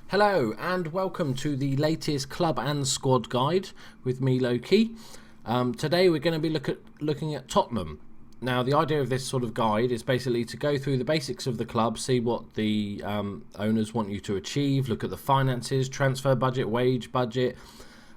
Hello and welcome to the latest club and squad guide with me, Loki. Today we're going to be looking at Tottenham. Now the idea of this sort of guide is basically to go through the basics of the club, see what the owners want you to achieve, look at the finances, transfer budget, wage budget,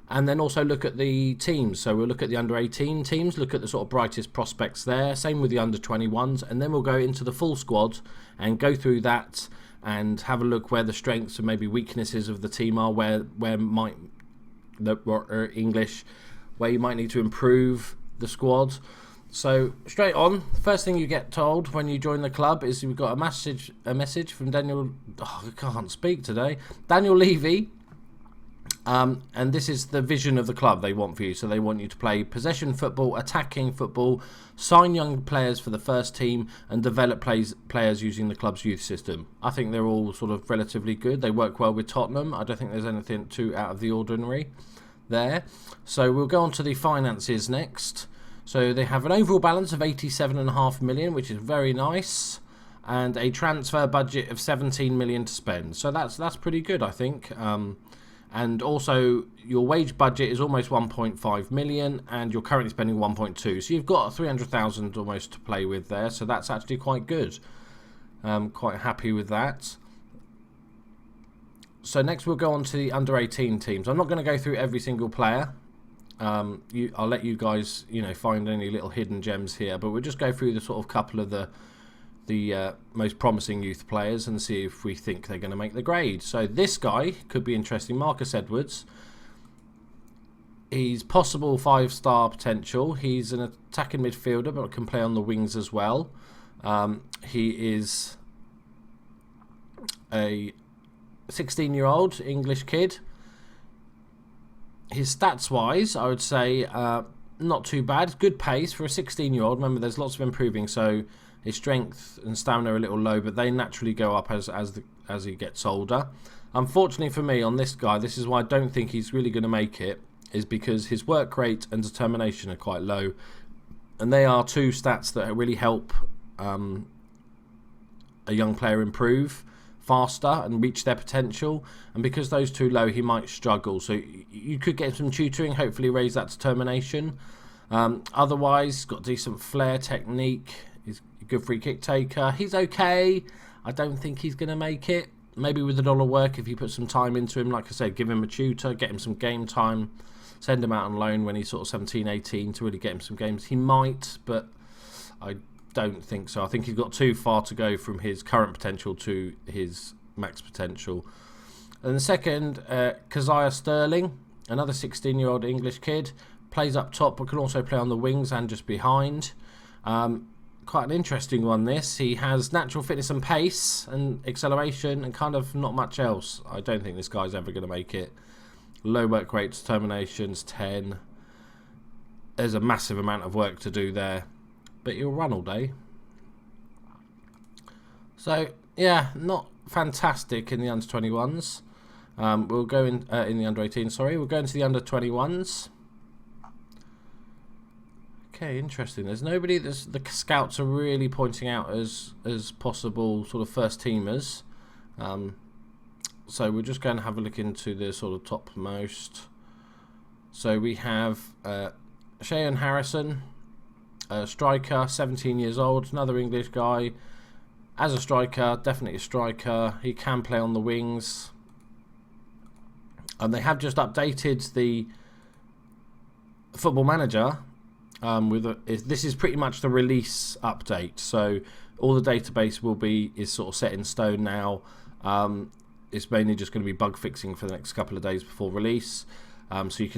and then also look at the teams. So we'll look at the under-18 teams, look at the sort of brightest prospects there, same with the under-21s, and then we'll go into the full squad and go through that and have a look where the strengths and maybe weaknesses of the team are, where might where you might need to improve the squad. So straight on, first thing you get told when you join the club is you've got a message from Daniel. Oh, I can't speak today. Daniel Levy. And this is the vision of the club they want for you. So they want you to play possession football, attacking football, sign young players for the first team, and develop players using the club's youth system. I think they're all sort of relatively good. They work well with Tottenham. I don't think there's anything too out of the ordinary there. So we'll go on to the finances next. So they have an overall balance of 87.5 million, which is very nice, and a transfer budget of 17 million to spend. So that's pretty good, I think. And also, your wage budget is almost 1.5 million, and you're currently spending 1.2. So you've got 300,000 almost to play with there. So that's actually quite good. Quite happy with that. So next we'll go on to the under-18 teams. I'm not going to go through every single player. I'll let you guys, find any little hidden gems here. But we'll just go through the sort of couple of the most promising youth players and see if we think they're going to make the grade. So this guy could be interesting. Marcus Edwards. He's possible 5-star potential. He's an attacking midfielder but can play on the wings as well. He is a 16-year-old English kid. His stats wise, I would say not too bad. Good pace for a 16-year-old. Remember, there's lots of improving, so his strength and stamina are a little low, but they naturally go up as he gets older. Unfortunately for me, on this guy, this is why I don't think he's really going to make it, is because his work rate and determination are quite low. And they are two stats that really help a young player improve faster and reach their potential. And because those two low, he might struggle. So you could get some tutoring, hopefully raise that determination. Otherwise, he's got decent flair, technique. He's a good free kick taker. He's okay. I don't think he's going to make it. Maybe with $1 work, if you put some time into him, like I said, give him a tutor, get him some game time, send him out on loan when he's sort of 17, 18 to really get him some games. He might, but I don't think so. I think he's got too far to go from his current potential to his max potential. And the second, Keziah Sterling, another 16-year-old English kid, plays up top but can also play on the wings and just behind. Quite an interesting one, this. He has natural fitness and pace and acceleration and kind of not much else. I don't think this guy's ever going to make it. Low work rate, determination's 10. There's a massive amount of work to do there, but he'll run all day. So yeah, not fantastic in the under-21s. We'll go in the under-18. Sorry, we'll go into the under-21s. Okay, interesting. There's nobody the scouts are really pointing out as possible sort of first teamers. So we're just going to have a look into the sort of topmost. So we have Shayan Harrison, a striker, 17 years old, another English guy. As a striker, definitely a striker. He can play on the wings. And they have just updated the Football Manager. This is pretty much the release update, so all the database is sort of set in stone now. It's mainly just going to be bug fixing for the next couple of days before release. So you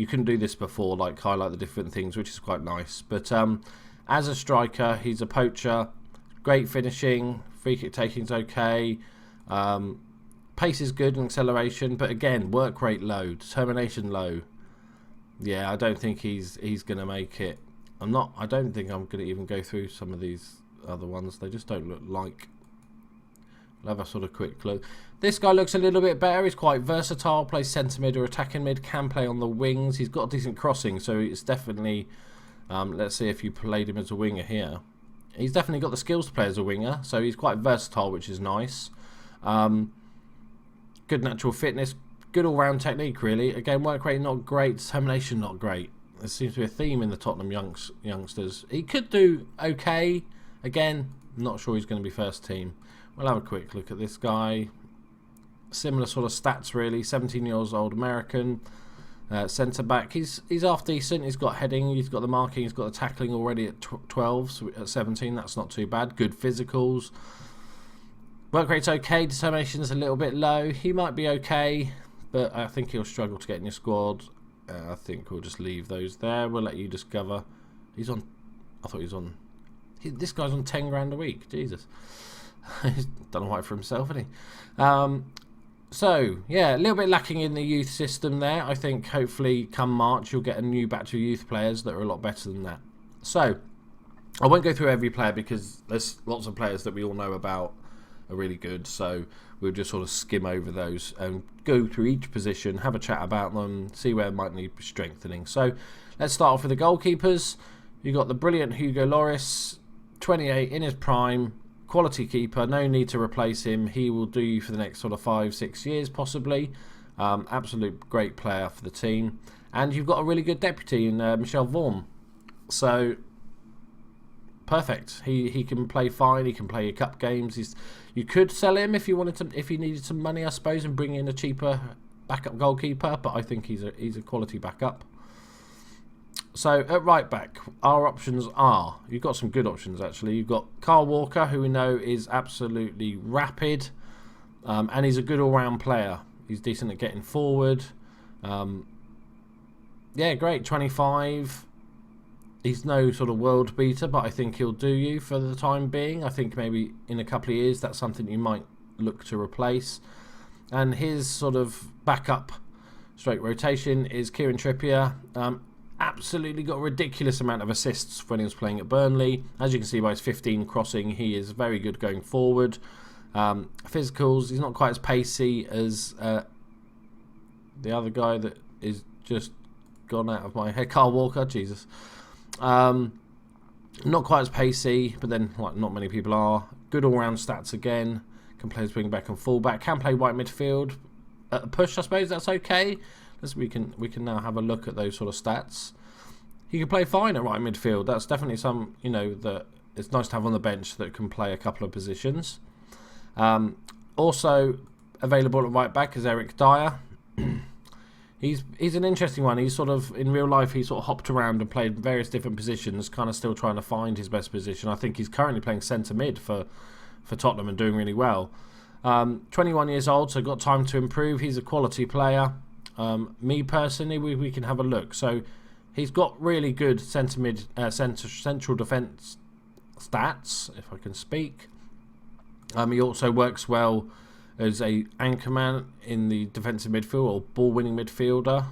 can do this before, like highlight the different things, which is quite nice. But as a striker, he's a poacher, great finishing, free kick taking's okay, pace is good and acceleration, but again, work rate low, determination low. Yeah, I don't think he's going to make it. I don't think I'm going to even go through some of these other ones. They just don't look like. I'll have a sort of quick look. This guy looks a little bit better. He's quite versatile. Plays centre mid or attacking mid. Can play on the wings. He's got decent crossing, so it's definitely. Let's see if you played him as a winger here. He's definitely got the skills to play as a winger, so he's quite versatile, which is nice. good natural fitness, good all-round technique, really. Again, work rate not great, determination not great. There seems to be a theme in the Tottenham youngsters. He could do okay. Again, not sure he's going to be first team. We'll have a quick look at this guy. Similar sort of stats, really. 17 years old American. Centre back, he's half decent. He's got heading, he's got the marking, he's got the tackling already at 12. So at 17, that's not too bad. Good physicals. Work rate's okay. Determination's a little bit low. He might be okay, but I think he'll struggle to get in your squad. I think we'll just leave those there. We'll let you discover. He's on. I thought he was on. This guy's on 10 grand a week. Jesus, he's done all right for himself, hasn't he? So, yeah, a little bit lacking in the youth system there. I think hopefully come March you'll get a new batch of youth players that are a lot better than that. So, I won't go through every player because there's lots of players that we all know about are really good. So, we'll just sort of skim over those and go through each position, have a chat about them, see where it might need strengthening. So, let's start off with the goalkeepers. You've got the brilliant Hugo Lloris, 28 in his prime. Quality keeper, no need to replace him. He will do you for the next sort of 5-6 years possibly. Absolute great player for the team. And you've got a really good deputy in Michel Vorm. So, perfect. He can play fine. He can play your cup games. You could sell him if you wanted to, if you needed some money, I suppose, and bring in a cheaper backup goalkeeper. But I think he's a quality backup. So, at right back, our options are... You've got some good options, actually. You've got Kyle Walker, who we know is absolutely rapid. And he's a good all-round player. He's decent at getting forward. Yeah, great. 25. He's no sort of world beater, but I think he'll do you for the time being. I think maybe in a couple of years, that's something you might look to replace. And his sort of backup straight rotation is Kieran Trippier. Absolutely got a ridiculous amount of assists when he was playing at Burnley. As you can see by his 15 crossing, he is very good going forward. Physicals, he's not quite as pacey as the other guy that is just gone out of my head, Kyle Walker. Jesus, not quite as pacey, but then like not many people are. Good all-round stats again. Can play as wing back and full back. Can play right midfield. At a push, I suppose that's okay. We can now have a look at those sort of stats. He can play fine at right midfield. That's definitely some, that it's nice to have on the bench that can play a couple of positions. Also available at right back is Eric Dyer. He's an interesting one. He's sort of, in real life, he sort of hopped around and played various different positions, kind of still trying to find his best position. I think he's currently playing centre mid for Tottenham and doing really well. 21 years old, so got time to improve. He's a quality player. Me personally, we can have a look. So he's got really good central defence stats, if I can speak. He also works well as a anchorman in the defensive midfield or ball-winning midfielder.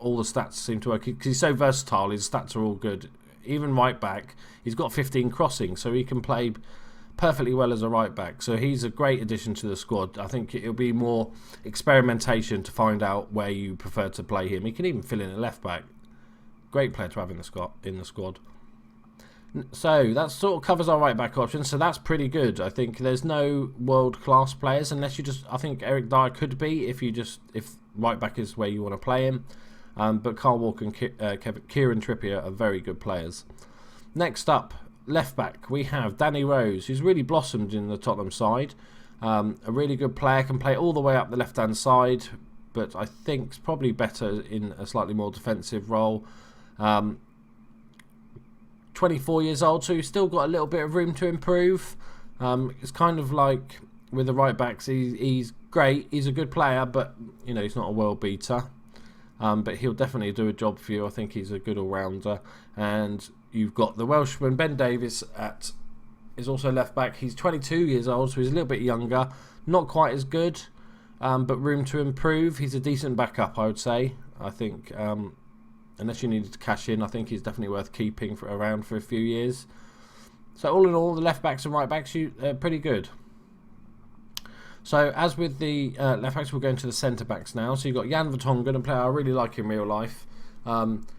All the stats seem to work because he's so versatile. His stats are all good. Even right back, he's got 15 crossing, so he can play perfectly well as a right back. So he's a great addition to the squad. I think it'll be more experimentation to find out where you prefer to play him. He can even fill in a left back. Great player to have in the squad. So that sort of covers our right back options. So that's pretty good. I think there's no world class players unless you just. I think Eric Dyer could be if right back is where you want to play him. But Kyle Walker and Kieran Trippier are very good players. Next up, left back, we have Danny Rose, who's really blossomed in the Tottenham side. A really good player, can play all the way up the left-hand side, but I think is probably better in a slightly more defensive role. 24 years old, so he's still got a little bit of room to improve. It's kind of like with the right backs, he's great, he's a good player, but he's not a world beater. But he'll definitely do a job for you. I think he's a good all-rounder. And you've got the Welshman Ben Davies is also left back. He's 22 years old, so he's a little bit younger. Not quite as good, but room to improve. He's a decent backup, I would say. I think, unless you needed to cash in, I think he's definitely worth keeping around for a few years. So all in all, the left backs and right backs are pretty good. So as with the left backs, we'll go into the centre backs now. So you've got Jan Vertonghen, a player I really like in real life.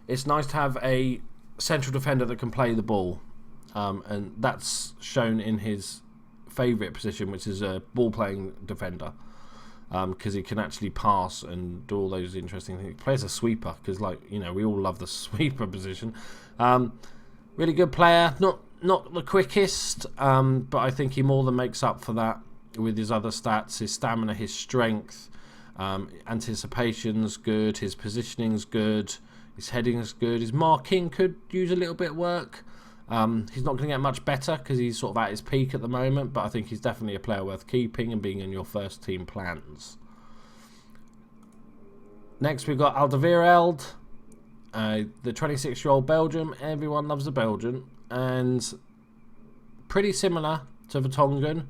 It's nice to have a central defender that can play the ball, and that's shown in his favourite position, which is a ball-playing defender. because he can actually pass and do all those interesting things. He plays a sweeper because, like, you know, we all love the sweeper position. Really good player, not the quickest, but I think he more than makes up for that with his other stats, his stamina, his strength, anticipation's good, his positioning's good, his heading's good, his marking could use a little bit of work. He's not going to get much better because he's sort of at his peak at the moment, but I think he's definitely a player worth keeping and being in your first team plans. Next we've got Vere Elde, the 26-year-old Belgian. Everyone loves a Belgian, and pretty similar to Vertonghen.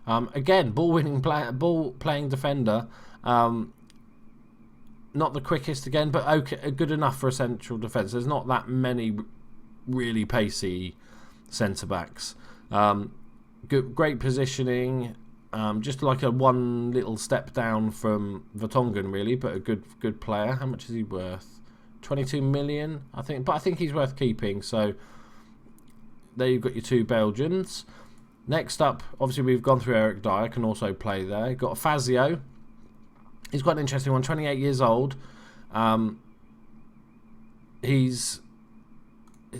Again, ball-winning player, ball-playing defender. Not the quickest again, but okay, good enough for a central defence. There's not that many really pacey centre-backs. Great positioning, just like a one little step down from Vertonghen, really, but a good player. How much is he worth? 22 million, I think. But I think he's worth keeping. So there you've got your two Belgians. Next up, obviously we've gone through Eric Dier, can also play there. You've got Fazio. He's quite an interesting one, 28 years old. Is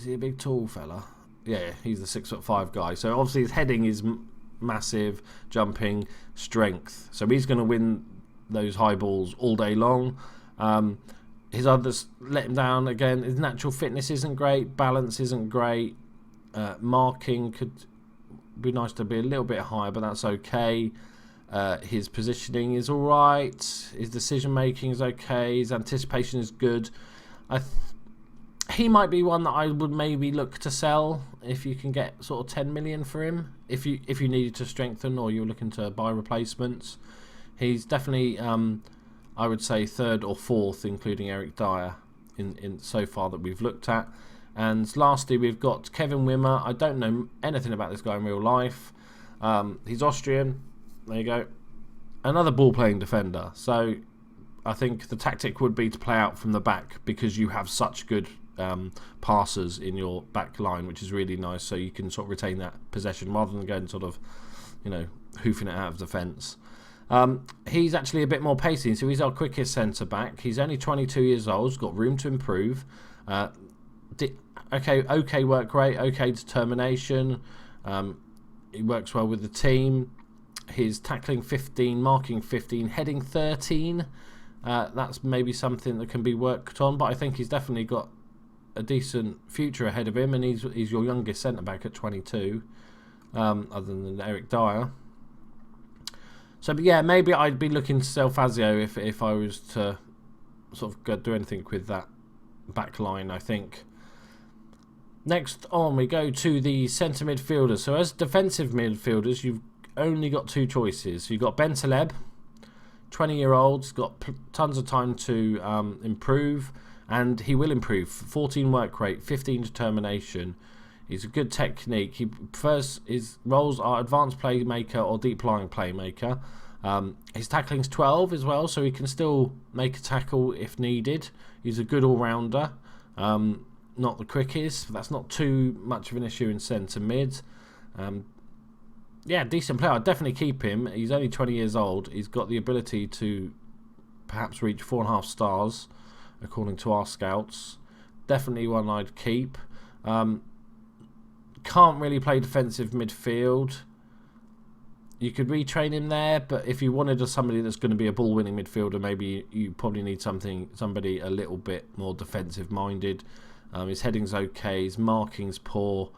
he a big tall fella? Yeah, he's the 6'5" guy. So obviously his heading is massive, jumping, strength. So he's going to win those high balls all day long. His others let him down again. His natural fitness isn't great, balance isn't great. Marking could be nice to be a little bit higher, but that's okay. His positioning is all right. His decision making is okay. His anticipation is good. He might be one that I would maybe look to sell if you can get sort of 10 million for him. If you needed to strengthen or you're looking to buy replacements, he's definitely I would say third or fourth, including Eric Dier in so far that we've looked at. And lastly, we've got Kevin Wimmer. I don't know anything about this guy in real life. He's Austrian. There you go. Another ball-playing defender. So I think the tactic would be to play out from the back because you have such good passers in your back line, which is really nice. So you can sort of retain that possession rather than going sort of, you know, hoofing it out of defence. He's actually a bit more pacey, so he's our quickest centre-back. He's only 22 years old. He's got room to improve. Okay work rate, okay determination. He works well with the team. His tackling 15, marking 15, heading 13. That's maybe something that can be worked on, but I think he's definitely got a decent future ahead of him, and he's your youngest centre-back at 22, other than Eric Dier. So, but yeah, maybe I'd be looking to sell Fazio if I was to sort of go do anything with that back line, I think. Next on, we go to the centre midfielders. So as defensive midfielders, you've only got two choices. You've got Ben Taleb, 20-year-old, he's got tons of time to improve, and he will improve. 14 work rate, 15 determination. He's a good technique. He prefers his roles are advanced playmaker or deep lying playmaker. His tackling's 12 as well, so he can still make a tackle if needed. He's a good all-rounder. Not the quickest, but that's not too much of an issue in centre mid. Yeah, decent player. I'd definitely keep him. He's only 20 years old. He's got the ability to perhaps reach 4.5 stars, according to our scouts. Definitely one I'd keep. Can't really play defensive midfield. You could retrain him there, but if you wanted somebody that's going to be a ball-winning midfielder, maybe you probably need somebody a little bit more defensive-minded. His heading's okay, his marking's poor,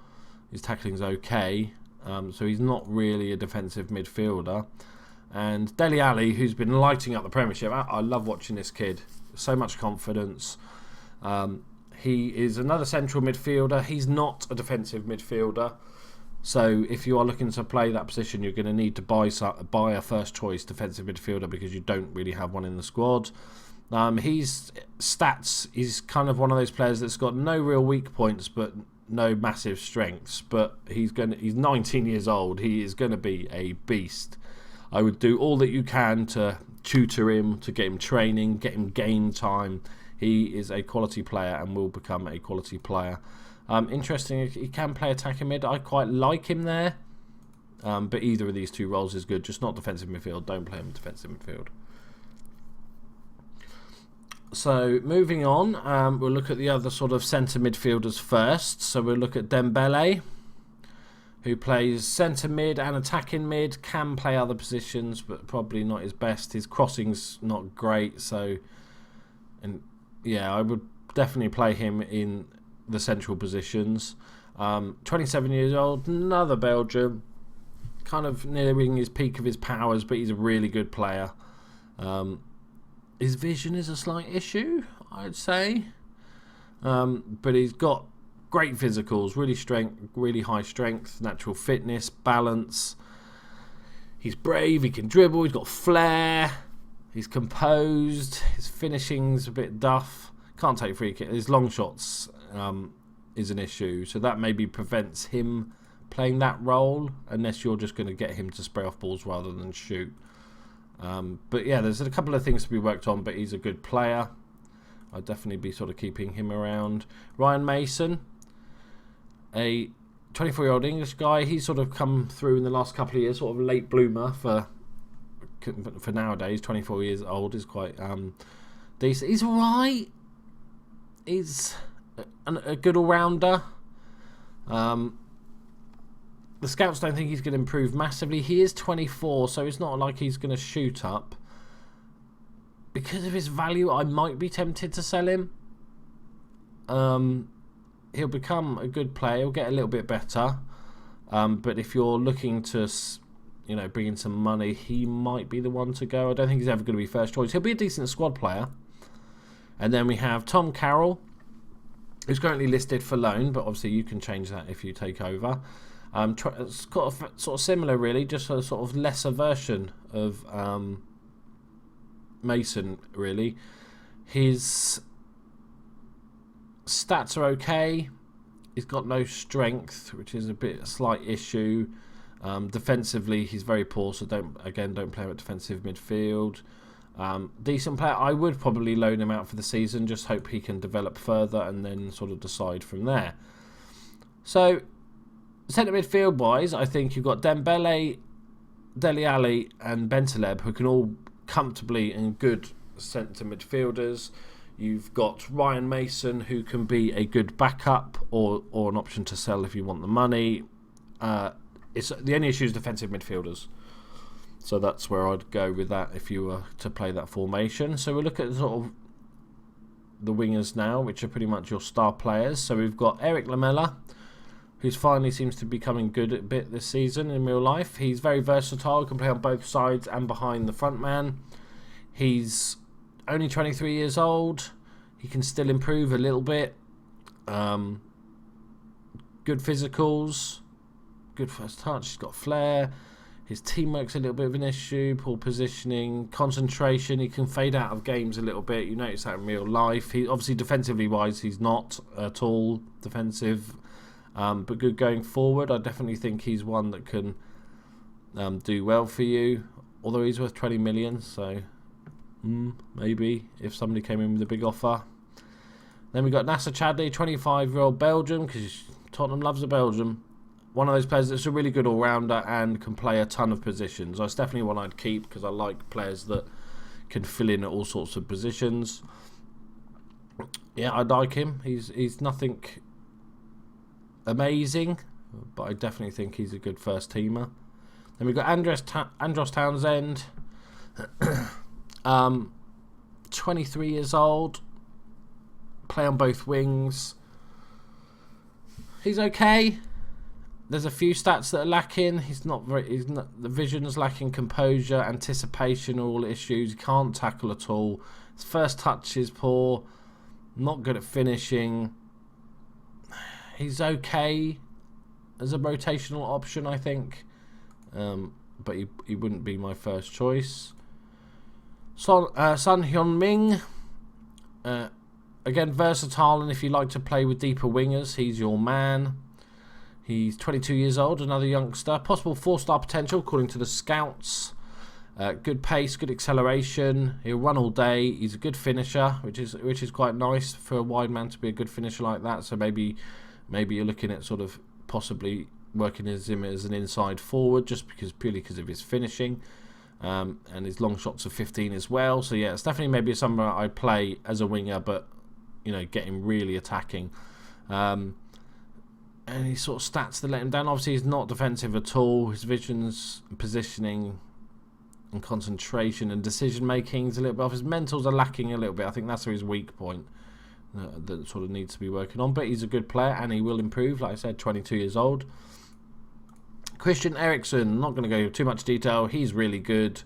his tackling's okay, so he's not really a defensive midfielder. And Dele Alli, who's been lighting up the Premiership, I love watching this kid. So much confidence. He is another central midfielder. He's not a defensive midfielder. So if you are looking to play that position, you're going to need to buy a first choice defensive midfielder because you don't really have one in the squad. His stats, he's kind of one of those players that's got no real weak points but no massive strengths. But he's 19 years old. He is going to be a beast. I would do all that you can to tutor him, to get him training, get him game time. He is a quality player and will become a quality player. Interesting, he can play attacking mid. I quite like him there. But either of these two roles is good. Just not defensive midfield. Don't play him defensive midfield. So moving on, we'll look at the other sort of centre midfielders first. So we'll look at Dembele, who plays centre mid and attacking mid, can play other positions, but probably not his best. His crossing's not great, so I would definitely play him in the central positions. 27 years old, another Belgium, kind of nearing his peak of his powers, but he's a really good player. His vision is a slight issue, I'd say, but he's got great physicals, really high strength, natural fitness, balance. He's brave, he can dribble, he's got flair, he's composed, his finishing's a bit duff, can't take free kick. His long shots is an issue, so that maybe prevents him playing that role, unless you're just going to get him to spray off balls rather than shoot. But yeah, there's a couple of things to be worked on, but he's a good player. I'd definitely be sort of keeping him around. Ryan Mason, a 24-year-old English guy. He's sort of come through in the last couple of years, sort of late bloomer for nowadays. 24 years old is quite decent. He's alright. He's a good all-rounder. The scouts don't think he's going to improve massively. He is 24, so it's not like he's going to shoot up. Because of his value, I might be tempted to sell him. He'll become a good player. He'll get a little bit better. But if you're looking to, bring in some money, he might be the one to go. I don't think he's ever going to be first choice. He'll be a decent squad player. And then we have Tom Carroll, who's currently listed for loan, but obviously you can change that if you take over. It's got a sort of similar, really, just a sort of lesser version of Mason, really. His stats are okay. He's got no strength, which is a slight issue. Defensively, he's very poor, so don't play him at defensive midfield. Decent player. I would probably loan him out for the season, just hope he can develop further and then sort of decide from there. So, centre midfield wise, I think you've got Dembele, Dele Alli and Bentaleb, who can all comfortably and good centre midfielders. You've got Ryan Mason, who can be a good backup or an option to sell if you want the money. It's the only issue is defensive midfielders, so that's where I'd go with that if you were to play that formation. So we'll look at sort of the wingers now, which are pretty much your star players. So we've got Erik Lamela, who's finally seems to be becoming good a bit this season in real life. He's very versatile, can play on both sides and behind the front man. He's only 23 years old. He can still improve a little bit. Good physicals, good first touch, he's got flair. His teamwork's a little bit of an issue, poor positioning, concentration. He can fade out of games a little bit. You notice that in real life. He obviously defensively wise, he's not at all defensive. But good going forward. I definitely think he's one that can do well for you. Although he's worth 20 million, so maybe if somebody came in with a big offer. Then we got Nacer Chadli, 25-year-old Belgium, because Tottenham loves a Belgium. One of those players that's a really good all-rounder and can play a ton of positions. That's definitely one I'd keep because I like players that can fill in at all sorts of positions. Yeah, I like him. He's nothing amazing, but I definitely think he's a good first teamer. Then we've got Andros Townsend, 23 years old, play on both wings. He's okay. There's a few stats that are lacking. The vision's lacking, composure, anticipation are all issues. He can't tackle at all. His first touch is poor, not good at finishing. He's okay as a rotational option, I think, but he wouldn't be my first choice. Son Heung-min, again versatile, and if you like to play with deeper wingers, he's your man. He's 22 years old, another youngster, possible 4-star potential according to the scouts. Good pace, good acceleration. He'll run all day. He's a good finisher, which is quite nice for a wide man to be a good finisher like that. So maybe you're looking at sort of possibly working him as an inside forward, just purely because of his finishing. and his long shots are 15 as well. So yeah, it's definitely maybe somewhere I'd play as a winger, but get him really attacking. And his sort of stats that let him down. Obviously, he's not defensive at all. His vision's, positioning, and concentration and decision making is a little bit off. His mentals are lacking a little bit. I think that's his weak point that sort of needs to be working on. But he's a good player and he will improve. Like I said, 22 years old. Christian Eriksen, not going to go into too much detail. He's really good.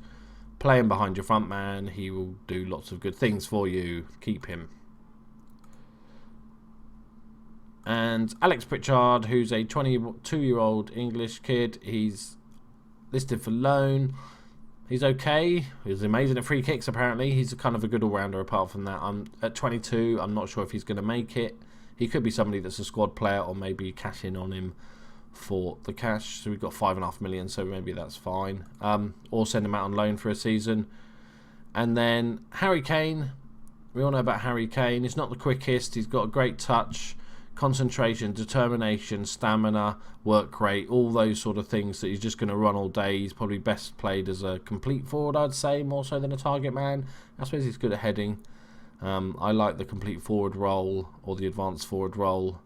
Playing behind your front man, he will do lots of good things for you. Keep him. And Alex Pritchard, who's a 22-year-old English kid. He's listed for loan. He's okay. He's amazing at free kicks, apparently. He's kind of a good all-rounder apart from that. At 22, I'm not sure if he's going to make it. He could be somebody that's a squad player, or maybe cash in on him for the cash. So we've got 5.5 million, so maybe that's fine. Or send him out on loan for a season. And then Harry Kane. We all know about Harry Kane. He's not the quickest. He's got a great touch, concentration, determination, stamina, work rate, all those sort of things that he's just going to run all day. He's probably best played as a complete forward, I'd say, more so than a target man. I suppose he's good at heading. I like the complete forward role or the advanced forward role.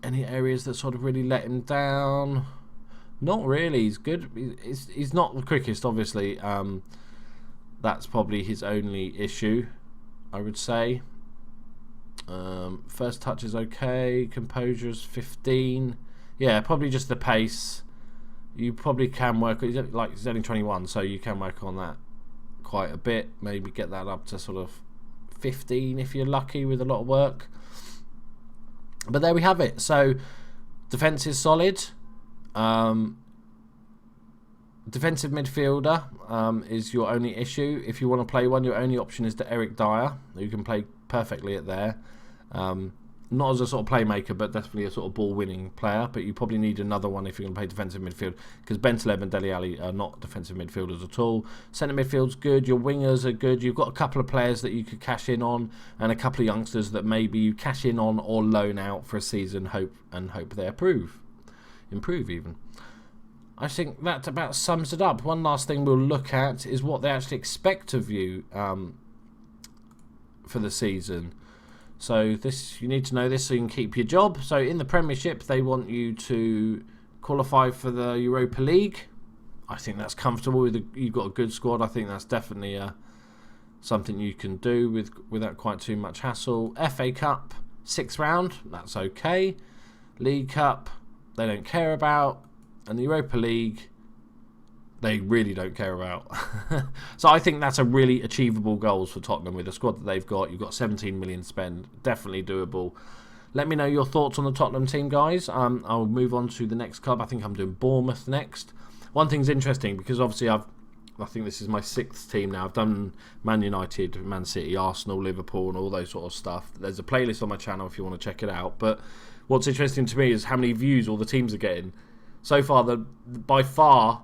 Any areas that sort of really let him down? Not really. He's good. He's not the quickest, obviously. That's probably his only issue, I would say. First touch is okay. Composure's 15. Yeah, probably just the pace. You probably can work. He's only 21, so you can work on that quite a bit. Maybe get that up to sort of 15 if you're lucky with a lot of work. But there we have it. So defense is solid. Defensive midfielder is your only issue. If you want to play one, your only option is to Eric Dyer, who can play perfectly at there. Not as a sort of playmaker, but definitely a sort of ball-winning player. But you probably need another one if you're going to play defensive midfield, because Bentaleb and Dele Alli are not defensive midfielders at all. Centre midfield's good. Your wingers are good. You've got a couple of players that you could cash in on, and a couple of youngsters that maybe you cash in on or loan out for a season, hope they improve even. I think that about sums it up. One last thing we'll look at is what they actually expect of you for the season. So you need to know this so you can keep your job. So in the Premiership, they want you to qualify for the Europa League. I think that's comfortable. You've got a good squad. I think that's definitely something you can do without quite too much hassle. FA Cup, 6th round. That's okay. League Cup, they don't care about. And the Europa League, they really don't care about. So I think that's a really achievable goals for Tottenham with the squad that they've got. You've got 17 million spend, definitely doable. Let me know your thoughts on the Tottenham team, guys. I'll move on to the next club. I think I'm doing Bournemouth next. One thing's interesting, because obviously I think this is my 6th team now. I've done Man United, Man City, Arsenal, Liverpool, and all those sort of stuff. There's a playlist on my channel if you want to check it out. But what's interesting to me is how many views all the teams are getting. So far, by far,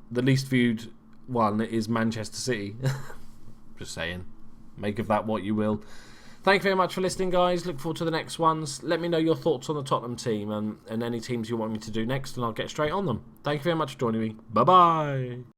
the least viewed one is Manchester City. Just saying. Make of that what you will. Thank you very much for listening, guys. Look forward to the next ones. Let me know your thoughts on the Tottenham team and any teams you want me to do next, and I'll get straight on them. Thank you very much for joining me. Bye-bye.